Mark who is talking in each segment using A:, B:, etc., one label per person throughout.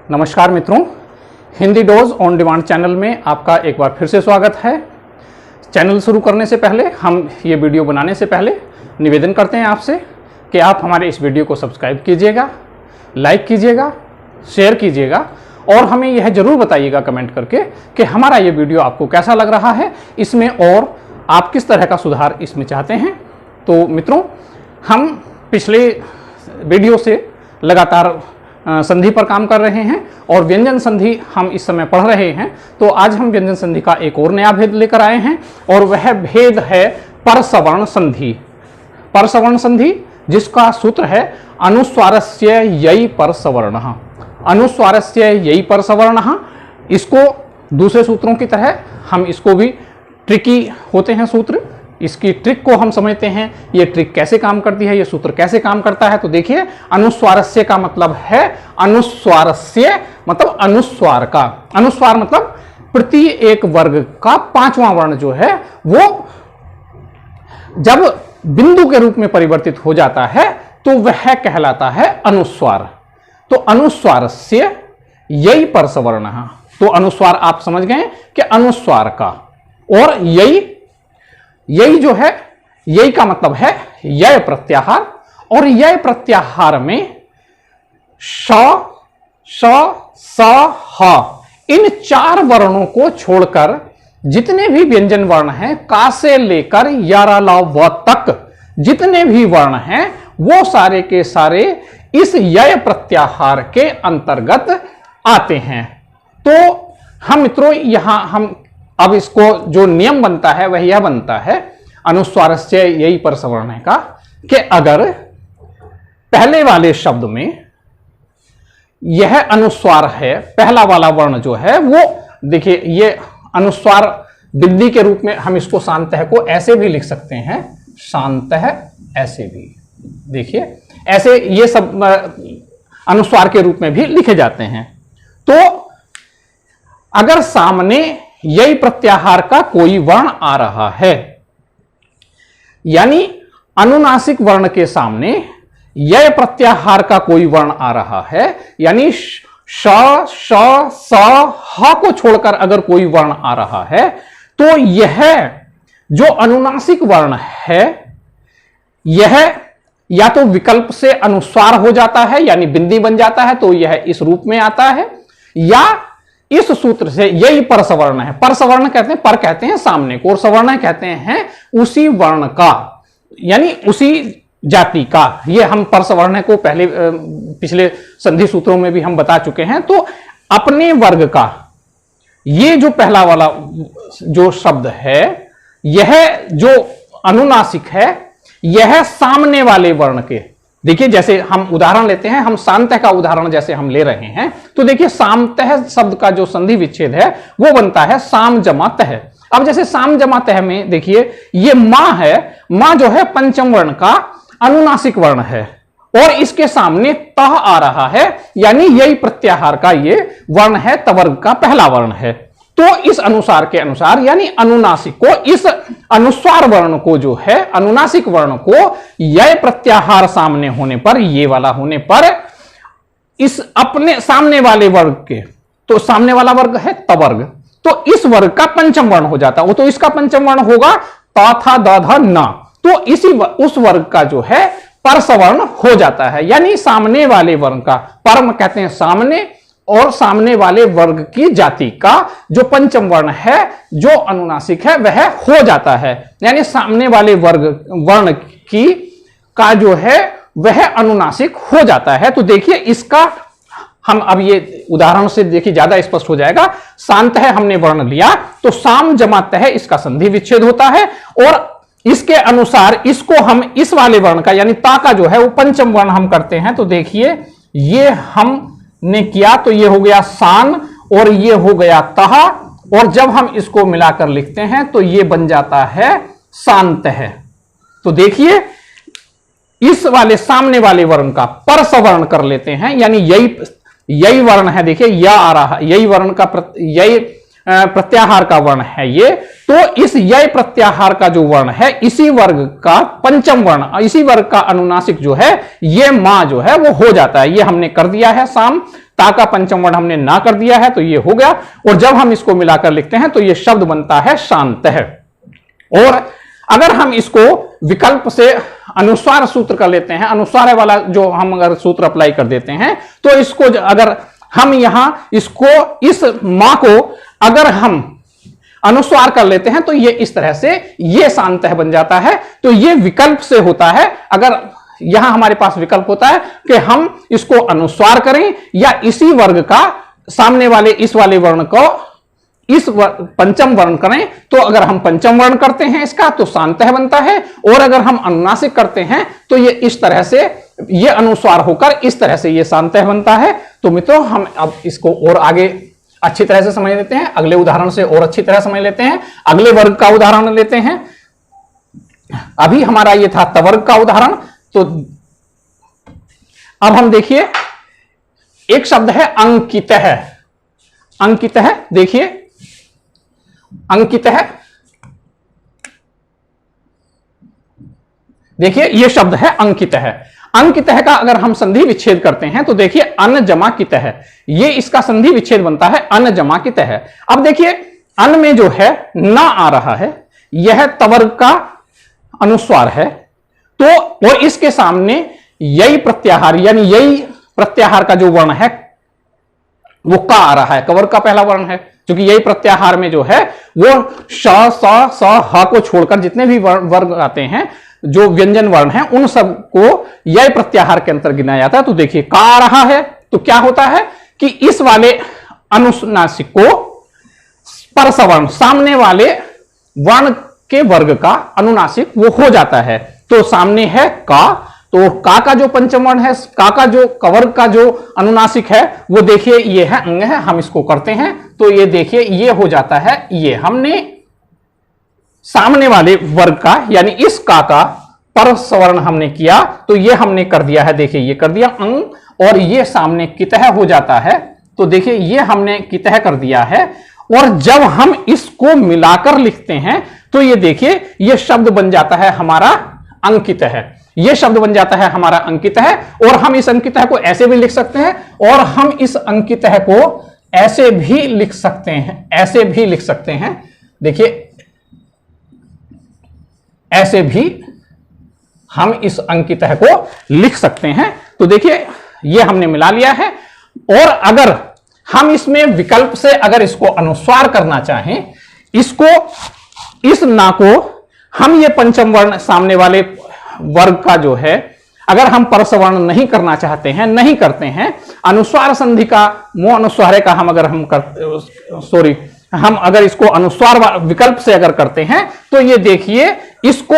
A: नमस्कार मित्रों, Hindi dose on demand channel में आपका एक बार फिर से स्वागत है। चैनल शुरू करने से पहले, हम ये वीडियो बनाने से पहले निवेदन करते हैं आपसे कि आप हमारे इस वीडियो को सब्सक्राइब कीजिएगा, लाइक कीजिएगा, शेयर कीजिएगा और हमें यह जरूर बताइएगा कमेंट करके कि हमारा ये वीडियो आपको कैसा लग रहा है इसमें और आप किस तरह का सुधार इसमें चाहते हैं। तो मित्रों, हम पिछले वीडियो से लगातार संधि पर काम कर रहे हैं और व्यंजन संधि हम इस समय पढ़ रहे हैं। तो आज हम व्यंजन संधि का एक और नया भेद लेकर आए हैं और वह भेद है परसवर्ण संधि। परसवर्ण संधि जिसका सूत्र है अनुस्वारस्य यै परसवर्णः। अनुस्वारस्य यै परसवर्णः, इसको दूसरे सूत्रों की तरह हम इसको भी ट्रिकी होते हैं सूत्र, इसकी ट्रिक को हम समझते हैं। ये ट्रिक कैसे काम करती है, ये सूत्र कैसे काम करता है। तो देखिए, अनुस्वारस्य का मतलब है, अनुस्वारस्य मतलब अनुस्वार का, अनुस्वार मतलब प्रति एक वर्ग का पांचवां वर्ण जो है वो जब बिंदु के रूप में परिवर्तित हो जाता है तो वह कहलाता है अनुस्वार। तो अनुस्वारस्य यै परसवर्णः, तो अनुस्वार आप समझ गए कि अनुस्वार का, और यही जो है, यही का मतलब है य प्रत्याहार, और य प्रत्याहार में श, श, स, ह इन चार वर्णों को छोड़कर जितने भी व्यंजन वर्ण हैं, का से लेकर यारा ला व तक जितने भी वर्ण हैं वो सारे के सारे इस य प्रत्याहार के अंतर्गत आते हैं। तो हम मित्रों यहां हम अब इसको जो नियम बनता है वह यह बनता है अनुस्वारस्य यै परसवर्णः का, कि अगर पहले वाले शब्द में यह अनुस्वार है, पहला वाला वर्ण जो है वो, देखिए ये अनुस्वार बिंदी के रूप में हम इसको शांतः को ऐसे भी लिख सकते हैं, शांतः ऐसे भी, देखिए ऐसे ये सब अनुस्वार के रूप में भी लिखे जाते हैं। तो अगर सामने यै प्रत्याहार का कोई वर्ण आ रहा है, यानी अनुनासिक वर्ण के सामने यै प्रत्याहार का कोई वर्ण आ रहा है, यानी श, श, स, ह को छोड़कर अगर कोई वर्ण आ रहा है तो यह जो अनुनासिक वर्ण है यह या तो विकल्प से अनुस्वार हो जाता है यानी बिंदी बन जाता है, तो यह इस रूप में आता है, या इस सूत्र से यही परसवर्ण है। परसवर्ण कहते हैं, पर कहते हैं सामने को, और सवर्ण कहते हैं उसी वर्ण का यानी उसी जाति का। ये हम परसवर्ण को पहले पिछले संधि सूत्रों में भी हम बता चुके हैं। तो अपने वर्ग का ये जो पहला वाला जो शब्द है, यह जो अनुनासिक है, यह सामने वाले वर्ण के, देखिए जैसे हम उदाहरण लेते हैं, हम सामतः का उदाहरण जैसे हम ले रहे हैं, तो देखिए सामतः शब्द का जो संधि विच्छेद है वो बनता है साम जमा तह। अब जैसे साम जमा तह में देखिए ये मां है, मां जो है पंचम वर्ण का अनुनासिक वर्ण है और इसके सामने तह आ रहा है, यानी यही प्रत्याहार का ये वर्ण है, तवर्ग का पहला वर्ण है। तो इस अनुसार के अनुसार यानी अनुनासिक को, इस अनुस्वार वर्ण को जो है, अनुनासिक वर्ण को य प्रत्याहार सामने होने पर, ये वाला होने पर, इस अपने सामने वाले वर्ग के, तो सामने वाला वर्ग है तवर्ग, तो इस वर्ग का पंचम वर्ण हो जाता है। वो तो इसका पंचम वर्ण होगा ता था द ध न, तो इसी उस वर्ग का जो है परसवर्ण हो जाता है, यानी सामने वाले वर्ण का, परम कहते हैं सामने, और सामने वाले वर्ग की जाति का जो पंचम वर्ण है जो अनुनासिक है वह हो जाता है, यानी सामने वाले वर्ण की का जो है वह अनुनासिक हो जाता है। तो देखिए इसका हम अब ये उदाहरण से देखिए ज्यादा स्पष्ट हो जाएगा। शांत है हमने वर्ण लिया तो साम जमा तह इसका संधि विच्छेद होता है, और इसके अनुसार इसको हम इस वाले वर्ण का यानी ता का जो है वो पंचम वर्ण हम करते हैं। तो देखिए ये हमने किया तो ये हो गया सान और ये हो गया तहा, और जब हम इसको मिलाकर लिखते हैं तो ये बन जाता है शांत है। तो देखिए इस वाले सामने वाले वर्ण का परसवर्ण कर लेते हैं, यानी यही वर्ण है, देखिए या आ रहा, यही वर्ण का यही प्रत्याहार का वर्ण है ये, तो इस य प्रत्याहार का जो वर्ण है, इसी वर्ग का पंचम वर्ण, इसी वर्ग का अनुनासिक जो है ये मा जो है वो हो जाता है। ये हमने कर दिया है, साम ता का पंचम वर्ण हमने ना कर दिया है, तो ये हो गया। और जब हम इसको मिलाकर लिखते हैं तो ये शब्द बनता है शांत है। और अगर हम इसको विकल्प से अनुस्वार सूत्र कर लेते हैं, अनुस्वार वाला जो हम अगर सूत्र अप्लाई कर देते हैं, तो इसको अगर हम यहां इसको, इस मां को अगर हम अनुस्वार कर लेते हैं तो ये इस तरह से ये शांत है बन जाता है। तो ये विकल्प से होता है। अगर यहां हमारे पास विकल्प होता है कि हम इसको अनुस्वार करें या इसी वर्ग का सामने वाले इस वाले वर्ण को इस पंचम वर्ण करें, तो अगर हम पंचम वर्ण करते हैं इसका तो शांतः बनता है, और अगर हम अनुनासिक करते हैं तो ये इस तरह से ये अनुस्वार होकर इस तरह से ये शांतः बनता है। तो मित्रों हम अब इसको और आगे अच्छी तरह से समझ लेते हैं, अगले उदाहरण से और अच्छी तरह समझ लेते हैं। अगले वर्ग का उदाहरण लेते हैं। अभी हमारा ये था तवर्ग का उदाहरण, तो अब हम देखिए एक शब्द है अंकितः। अंकितः देखिए, अंकितः देखिए ये शब्द है अंकितः। अंकितः का अगर हम संधि विच्छेद करते हैं तो देखिए अन जमा कितः, ये इसका संधि विच्छेद बनता है अन जमा कितः। अब देखिए अन में जो है ना आ रहा है, यह तवर्ग का अनुस्वार है, तो और इसके सामने यही प्रत्याहार यानी यही प्रत्याहार का जो वर्ण है वो का आ रहा है, कवर्ग का पहला वर्ण है। क्योंकि यही प्रत्याहार में जो है वो श स स ह को छोड़कर जितने भी वर्ग आते हैं जो व्यंजन वर्ण है उन सबको यह प्रत्याहार के अंतर गिनाया जाता है। तो देखिए का आ रहा है, तो क्या होता है कि इस वाले अनुनासिक को परसवर्ण सामने वाले वर्ण के वर्ग का अनुनासिक वो हो जाता है। तो सामने है का, तो का जो पंचम वर्ण है, का जो कवर्ग का जो अनुनासिक है वो देखिए ये है अंग है। हम इसको करते हैं तो ये देखिए ये हो जाता है, ये हमने सामने वाले वर्ग का यानी इस का परसवर्ण हमने किया, तो ये हमने कर दिया है। देखिए ये कर दिया अंग, और ये सामने कितः हो जाता है। तो देखिए ये हमने कितः कर दिया है। और जब हम इसको मिलाकर लिखते हैं तो ये देखिए ये शब्द बन जाता है हमारा अंकितः। ये शब्द बन जाता है हमारा अंकितः। और हम इस अंकितः को ऐसे भी लिख सकते हैं, और हम इस अंकितः को ऐसे भी लिख सकते हैं, ऐसे भी लिख सकते हैं। देखिए ऐसे भी हम इस अंकितः को लिख सकते हैं। तो देखिए ये हमने मिला लिया है। और अगर हम इसमें विकल्प से अगर इसको अनुस्वार करना चाहें, इसको इस ना को हम ये पंचम वर्ण सामने वाले वर्ग का जो है अगर हम परसवर्ण नहीं करना चाहते हैं, नहीं करते हैं, अनुस्वार संधि का मोह अनुस्वार का हम अगर हम अगर इसको अनुस्वार विकल्प से अगर करते हैं तो ये देखिए इसको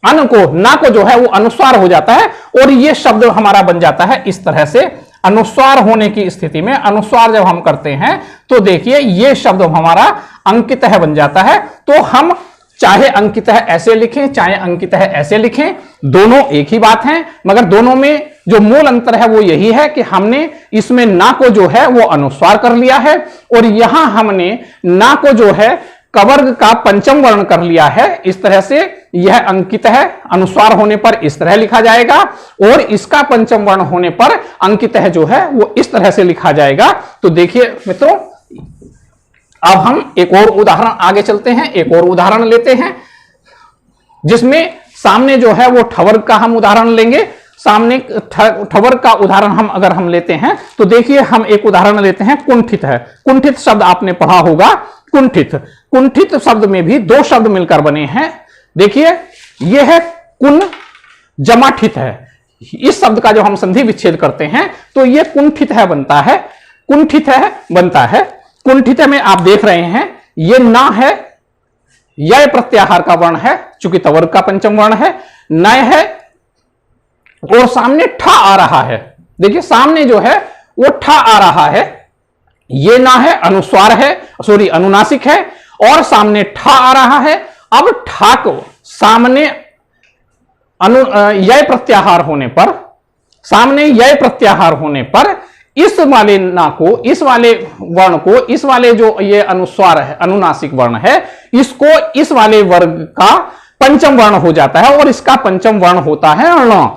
A: अन को ना को जो है वो अनुस्वार हो जाता है, और ये शब्द हमारा बन जाता है इस तरह से। अनुस्वार होने की स्थिति में अनुस्वार जब हम करते हैं तो देखिए ये शब्द हमारा अंकितः बन जाता है। तो हम चाहे अंकितः ऐसे लिखें चाहे अंकितः ऐसे लिखें, दोनों एक ही बात है, मगर दोनों में जो मूल अंतर है वो यही है कि हमने इसमें ना को जो है वो अनुस्वार कर लिया है, और यहां हमने ना को जो है कवर्ग का पंचम वर्ण कर लिया है। इस तरह से यह अंकितः अनुस्वार होने पर इस तरह लिखा जाएगा, और इसका पंचम वर्ण होने पर अंकितः जो है वो इस तरह से लिखा जाएगा। तो देखिए मित्रों अब हम एक और उदाहरण आगे चलते हैं, एक और उदाहरण लेते हैं जिसमें सामने जो है वो ठवर्ग का हम उदाहरण लेंगे। सामने ठवर्ग का उदाहरण हम अगर हम लेते हैं तो देखिए हम एक उदाहरण लेते हैं कुंठित है। कुंठित शब्द आपने पढ़ा होगा, कुंठित। कुंठित शब्द में भी दो शब्द मिलकर बने हैं। देखिए यह है कुन जमा ठित है। इस शब्द का जो हम संधि विच्छेद करते हैं तो यह कुंठित है बनता है, कुंठित है बनता है। कुंठित में आप देख रहे हैं ये ना है, यह प्रत्याहार का वर्ण है चूंकि तवर्ग का पंचम वर्ण है, नय है, और सामने ठा आ रहा है। देखिए सामने जो है वो ठा आ रहा है, ये ना है अनुस्वार है, सॉरी अनुनासिक है, और सामने ठा आ रहा है। अब ठा को सामने यह प्रत्याहार होने पर, सामने यह प्रत्याहार होने पर इस वाले ना को, इस वाले वर्ण को, इस वाले जो ये अनुस्वार है, अनुनासिक वर्ण है, इसको इस वाले वर्ग का पंचम वर्ण हो जाता है और इसका पंचम वर्ण होता है ण।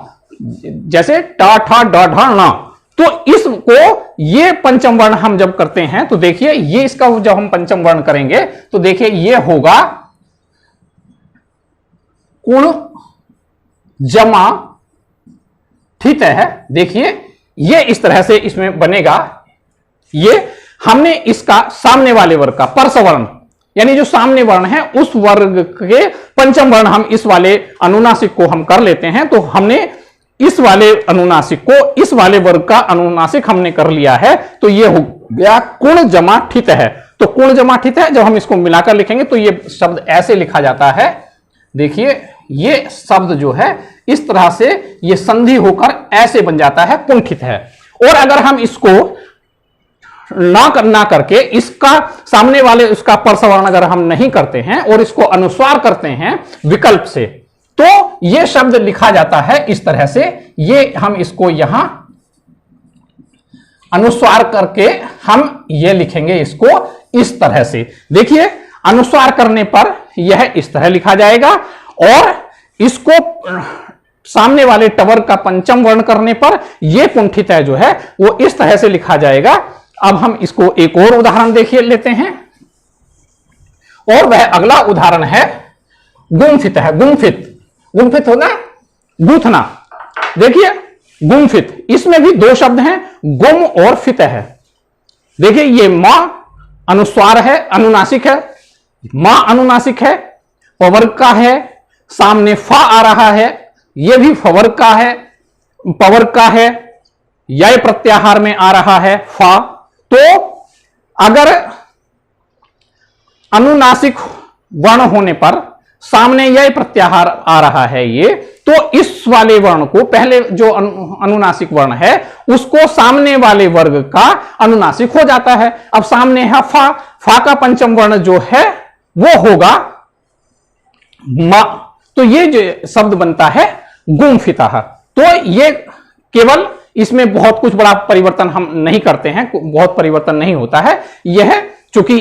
A: जैसे टा ठा ड ढ ण। तो इसको ये पंचम वर्ण हम जब करते हैं तो देखिए ये इसका जब हम पंचम वर्ण करेंगे तो देखिए ये होगा कुण जमा ठित है। देखिए ये इस तरह से इसमें बनेगा। ये हमने इसका सामने वाले वर्ग का परसवर्ण, यानी जो सामने वर्ण है उस वर्ग के पंचम वर्ण हम इस वाले अनुनासिक को हम कर लेते हैं। तो हमने इस वाले अनुनासिक को इस वाले वर्ग का अनुनासिक हमने कर लिया है। तो ये हो गया कुण जमा ठित है। तो कुण जमा ठित है जब हम इसको मिलाकर लिखेंगे तो ये शब्द ऐसे लिखा जाता है। देखिए ये शब्द जो है इस तरह से ये संधि होकर ऐसे बन जाता है, कुंठित है। और अगर हम इसको ना करके इसका सामने वाले उसका परसवर्ण अगर हम नहीं करते हैं और इसको अनुस्वार करते हैं विकल्प से, तो यह शब्द लिखा जाता है इस तरह से। ये हम इसको यहां अनुस्वार करके हम ये लिखेंगे इसको इस तरह से। देखिए अनुस्वार करने पर यह इस तरह लिखा जाएगा और इसको सामने वाले टवर का पंचम वर्ण करने पर यह कुंठित है जो है वो इस तरह से लिखा जाएगा। अब हम इसको एक और उदाहरण देखिए लेते हैं और वह अगला उदाहरण है गुम्फित है। गुम्फित होना गूंथना। देखिए गुम्फित, इसमें भी दो शब्द हैं, गुम और फित है। देखिए ये मां अनुस्वार है, अनुनासिक है, मां अनुनासिक है, पवर्ग का है, सामने फा आ रहा है, यह भी फवर्ग का है, पवर्ग का है, य प्रत्याहार में आ रहा है फा। तो अगर अनुनासिक वर्ण होने पर सामने यह प्रत्याहार आ रहा है ये, तो इस वाले वर्ण को, पहले जो अनुनासिक वर्ण है उसको सामने वाले वर्ग का अनुनासिक हो जाता है। अब सामने है फा, फा का पंचम वर्ण जो है वो होगा मा। तो ये जो शब्द बनता है गुम्फितः। तो ये केवल इसमें बहुत कुछ बड़ा परिवर्तन हम नहीं करते हैं, बहुत परिवर्तन नहीं होता है। यह चूंकि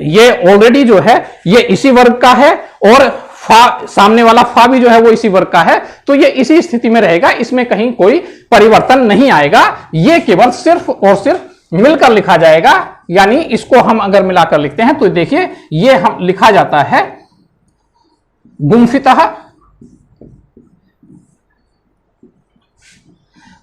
A: ये ऑलरेडी जो है ये इसी वर्ग का है और फा, सामने वाला फा भी जो है वो इसी वर्ग का है, तो ये इसी स्थिति में रहेगा, इसमें कहीं कोई परिवर्तन नहीं आएगा। ये केवल सिर्फ और सिर्फ मिलकर लिखा जाएगा। यानी इसको हम अगर मिलाकर लिखते हैं तो देखिए ये हम लिखा जाता है गुम्फितः।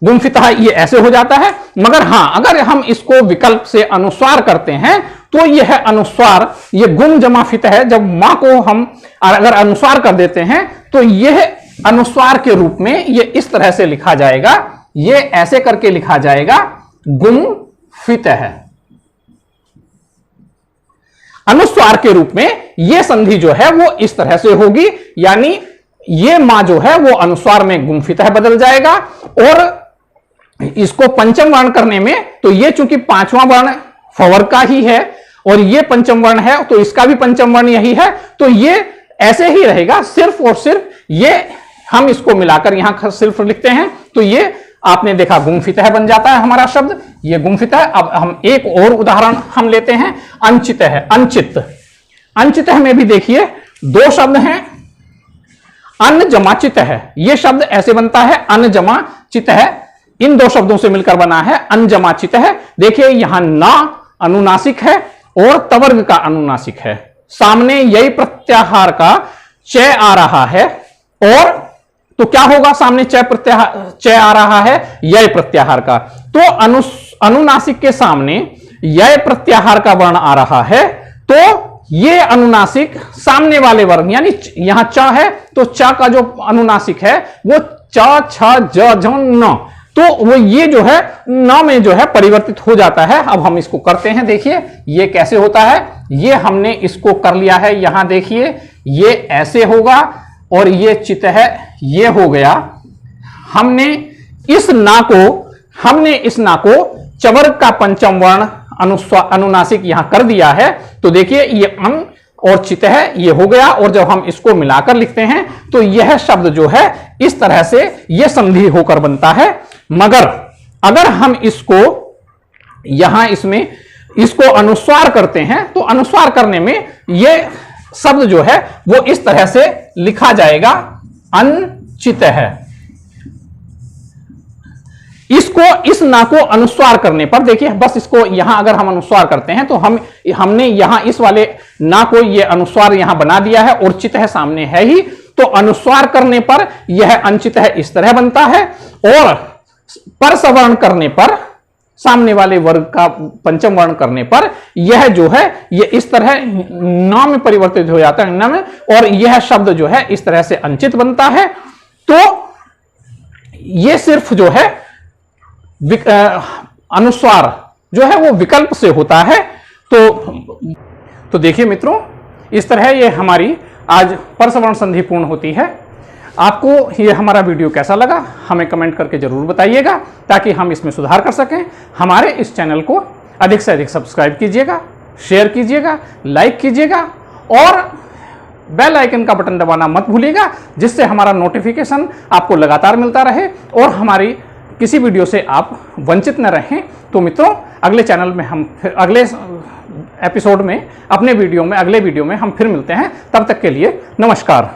A: गुम्फितः ये ऐसे हो जाता है। मगर हां, अगर हम इसको विकल्प से अनुस्वार करते हैं तो यह अनुस्वार, ये गुम जमा फित है, जब मां को हम अगर अनुस्वार कर देते हैं तो यह अनुस्वार के रूप में ये इस तरह से लिखा जाएगा। ये ऐसे करके लिखा जाएगा गुम फित है। अनुस्वार के रूप में यह संधि जो है वो इस तरह से होगी, यानी ये मां जो है वो अनुस्वार में गुम्फितः बदल जाएगा। और इसको पंचम वर्ण करने में तो ये चूंकि पांचवा वर्ण फवर्ग का ही है और ये पंचम वर्ण है तो इसका भी पंचम वर्ण यही है, तो ये ऐसे ही रहेगा। सिर्फ और सिर्फ ये हम इसको मिलाकर यहां सिर्फ लिखते हैं तो ये आपने देखा गुम्फितः बन जाता है हमारा शब्द, ये गुम्फितः। अब हम एक और उदाहरण हम लेते हैं, अंचित है। अंचित, अंचितः में भी देखिए दो शब्द हैं, अन्न जमा चित है। यह शब्द ऐसे बनता है अन्न जमा चित है, इन दो शब्दों से मिलकर बना है अन्न जमा चित है। देखिए यहां ना अनुनासिक है और तवर्ग का अनुनासिक है, सामने यही प्रत्याहार का च आ रहा है। और तो क्या होगा, सामने च आ रहा है यह प्रत्याहार का, तो अनुनासिक के सामने यह प्रत्याहार का वर्ण आ रहा है। तो ये अनुनासिक सामने वाले वर्ण, यानी यहां च है तो च का जो अनुनासिक है वो च छ ज झ न, तो वो ये जो है न में जो है परिवर्तित हो जाता है। अब हम इसको करते हैं, देखिए ये कैसे होता है। ये हमने इसको कर लिया है, यहां देखिए ये ऐसे होगा और ये चित है, ये हो गया। हमने इस ना को चवर्ग का पंचम वर्ण अनुनासिक यहां कर दिया है। तो देखिए ये अन और चित है, ये हो गया। और जब हम इसको मिलाकर लिखते हैं तो यह शब्द जो है इस तरह से यह संधि होकर बनता है। मगर अगर हम इसको यहां इसमें इसको अनुस्वार करते हैं तो अनुस्वार करने में ये शब्द जो है वो इस तरह से लिखा जाएगा, अनचित है। इसको इस ना को अनुस्वार करने पर देखिए, बस इसको यहां अगर हम अनुस्वार करते हैं तो हमने यहां इस वाले ना को ये अनुस्वार यहां बना दिया है और चित है सामने है ही, तो अनुस्वार करने पर यह अनचित है इस तरह बनता है, और परसवर्ण करने पर सामने वाले वर्ग का पंचम वर्ण करने पर यह जो है ये इस तरह न में परिवर्तित हो जाता है, न में, और यह शब्द जो है इस तरह से अंचित बनता है। तो ये सिर्फ जो है अनुस्वार जो है वो विकल्प से होता है। तो देखिए मित्रों, इस तरह ये हमारी आज परसवर्ण संधि पूर्ण होती है। आपको ये हमारा वीडियो कैसा लगा हमें कमेंट करके जरूर बताइएगा, ताकि हम इसमें सुधार कर सकें। हमारे इस चैनल को अधिक से अधिक सब्सक्राइब कीजिएगा, शेयर कीजिएगा, लाइक कीजिएगा और बेल आइकन का बटन दबाना मत भूलिएगा, जिससे हमारा नोटिफिकेशन आपको लगातार मिलता रहे और हमारी किसी वीडियो से आप वंचित न रहें। तो मित्रों, अगले चैनल में हम फिर अगले एपिसोड में अगले वीडियो में हम फिर मिलते हैं। तब तक के लिए नमस्कार।